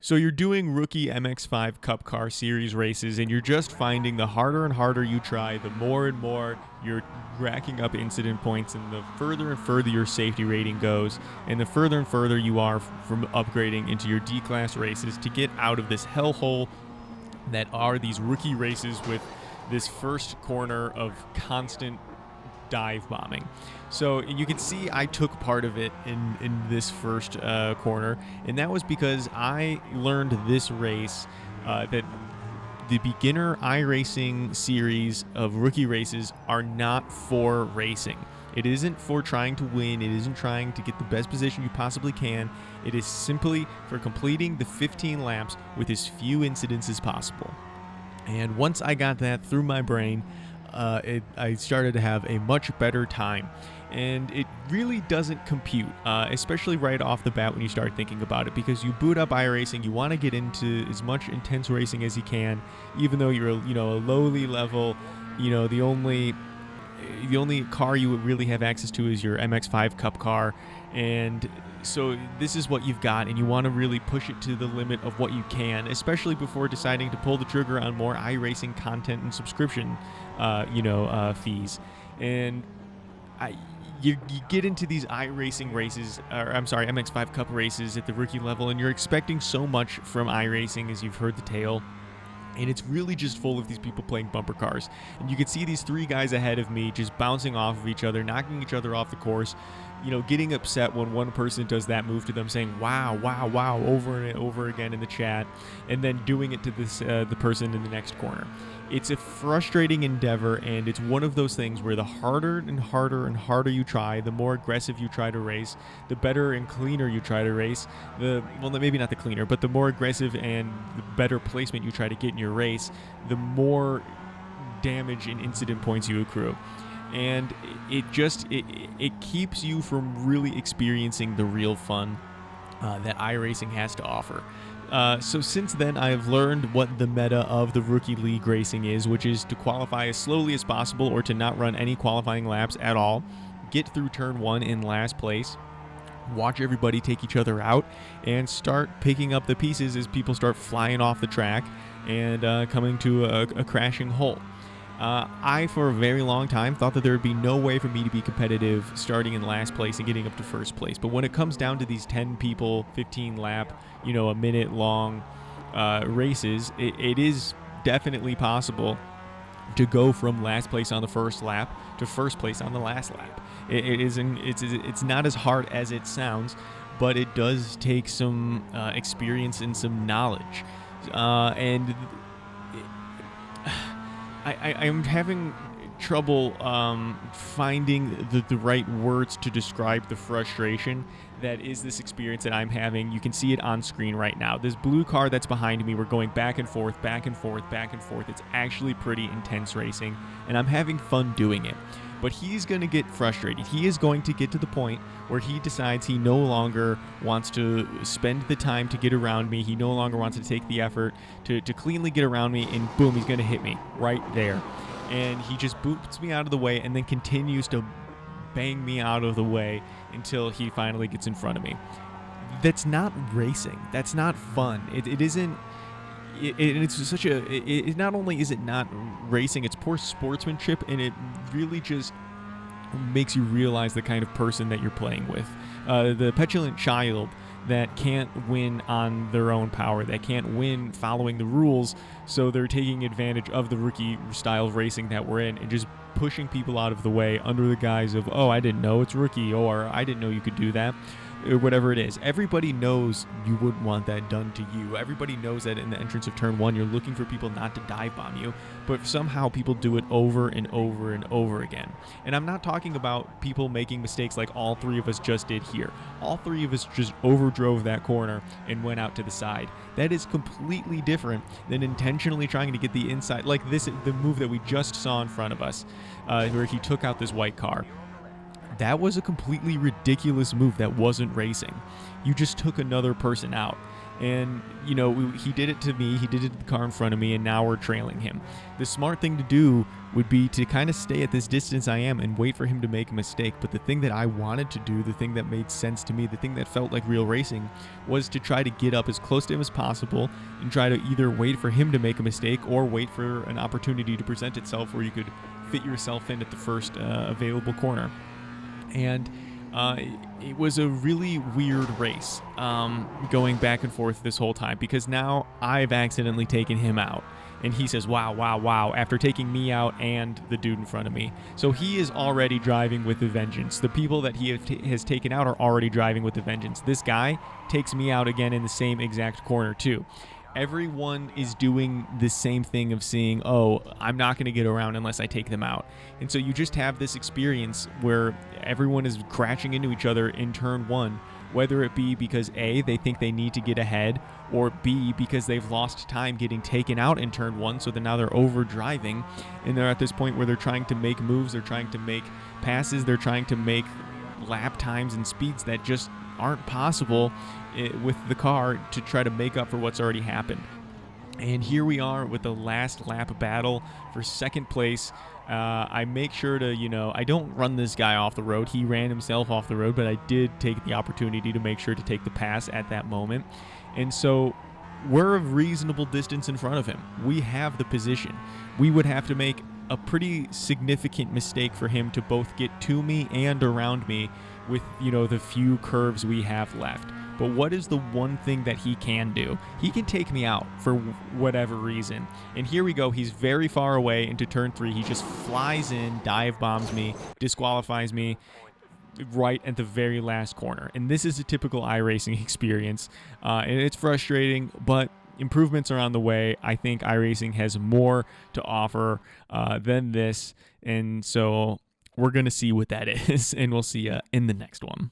So you're doing rookie MX5 Cup Car Series races, and you're just finding the harder and harder you try, the more and more you're racking up incident points, and the further and further your safety rating goes, and the further and further you are from upgrading into your D-Class races to get out of this hellhole that are these rookie races with this first corner of constant dive bombing. So you can see I took part of it in this first corner, and that was because I learned this race that the beginner iRacing series of rookie races are not for racing. It isn't for trying to win. It isn't trying to get the best position you possibly can. It is simply for completing the 15 laps with as few incidents as possible. And once I got that through my brain, I started to have a much better time. And it really doesn't compute, especially right off the bat when you start thinking about it, because you boot up iRacing, you want to get into as much intense racing as you can, even though you're a lowly level. The only car you would really have access to is your MX5 Cup car, and so this is what you've got, and you want to really push it to the limit of what you can, especially before deciding to pull the trigger on more iRacing content and subscription fees. And you get into these iRacing races, MX5 Cup races at the rookie level, and you're expecting so much from iRacing, as you've heard the tale. And it's really just full of these people playing bumper cars. And you can see these three guys ahead of me just bouncing off of each other, knocking each other off the course, getting upset when one person does that move to them, saying, wow, wow, wow, over and over again in the chat, and then doing it to the person in the next corner. It's a frustrating endeavor, and it's one of those things where the harder and harder and harder you try, the more aggressive you try to race, the better and cleaner you try to race, maybe not the cleaner, but the more aggressive and the better placement you try to get in your race, the more damage and incident points you accrue. And it keeps you from really experiencing the real fun that iRacing has to offer. So since then, I've learned what the meta of the Rookie League racing is, which is to qualify as slowly as possible or to not run any qualifying laps at all, get through turn 1 in last place, watch everybody take each other out, and start picking up the pieces as people start flying off the track and coming to a crashing halt. I, for a very long time, thought that there would be no way for me to be competitive starting in last place and getting up to first place. But when it comes down to these 10 people, 15 lap, a minute long races, it is definitely possible to go from last place on the first lap to first place on the last lap. It's not as hard as it sounds, but it does take some experience and some knowledge. I'm having trouble finding the right words to describe the frustration that is this experience that I'm having. You can see it on screen right now. This blue car that's behind me, we're going back and forth, back and forth, back and forth. It's actually pretty intense racing, and I'm having fun doing it. But he's going to get frustrated. He is going to get to the point where he decides he no longer wants to spend the time to get around me. He no longer wants to take the effort to cleanly get around me, and boom, he's going to hit me right there. And he just boots me out of the way and then continues to bang me out of the way until he finally gets in front of me. That's not racing. That's not fun. It isn't. It's such a. It not only is it not racing, it's poor sportsmanship, and it really just makes you realize the kind of person that you're playing with. The petulant child that can't win on their own power, that can't win following the rules, so they're taking advantage of the rookie style of racing that we're in and just pushing people out of the way under the guise of, oh, I didn't know it's rookie, or I didn't know you could do that, or whatever it is. Everybody knows you wouldn't want that done to you. Everybody knows that in the entrance of turn 1, you're looking for people not to dive bomb you, but somehow people do it over and over and over again. And I'm not talking about people making mistakes like all three of us just did here. All three of us just overdrove that corner and went out to the side. That is completely different than intentionally trying to get the inside, like the move that we just saw in front of us, where he took out this white car. That was a completely ridiculous move that wasn't racing. You just took another person out. And, he did it to me. He did it to the car in front of me, and now we're trailing him. The smart thing to do would be to kind of stay at this distance I am and wait for him to make a mistake. But the thing that I wanted to do, the thing that made sense to me, the thing that felt like real racing, was to try to get up as close to him as possible and try to either wait for him to make a mistake or wait for an opportunity to present itself where you could fit yourself in at the first available corner. And it was a really weird race, going back and forth this whole time, because now I've accidentally taken him out. And he says, wow, wow, wow, after taking me out and the dude in front of me. So he is already driving with a vengeance. The people that he has taken out are already driving with a vengeance. This guy takes me out again in the same exact corner too. Everyone is doing the same thing of seeing, oh, I'm not going to get around unless I take them out. And so you just have this experience where everyone is crashing into each other in turn one, whether it be because A, they think they need to get ahead, or B, because they've lost time getting taken out in turn one, so now they're over driving, and they're at this point where they're trying to make moves, they're trying to make passes, they're trying to make lap times and speeds that just aren't possible with the car to try to make up for what's already happened. And here we are with the last lap battle for second place. I make sure to, I don't run this guy off the road. He ran himself off the road, but I did take the opportunity to make sure to take the pass at that moment. And so we're a reasonable distance in front of him. We have the position. We would have to make a pretty significant mistake for him to both get to me and around me with, the few curves we have left. But what is the one thing that he can do? He can take me out for whatever reason. And here we go. He's very far away into turn 3. He just flies in, dive bombs me, disqualifies me right at the very last corner. And this is a typical iRacing experience. And it's frustrating, but improvements are on the way. I think iRacing has more to offer than this. And so we're going to see what that is. And we'll see you in the next one.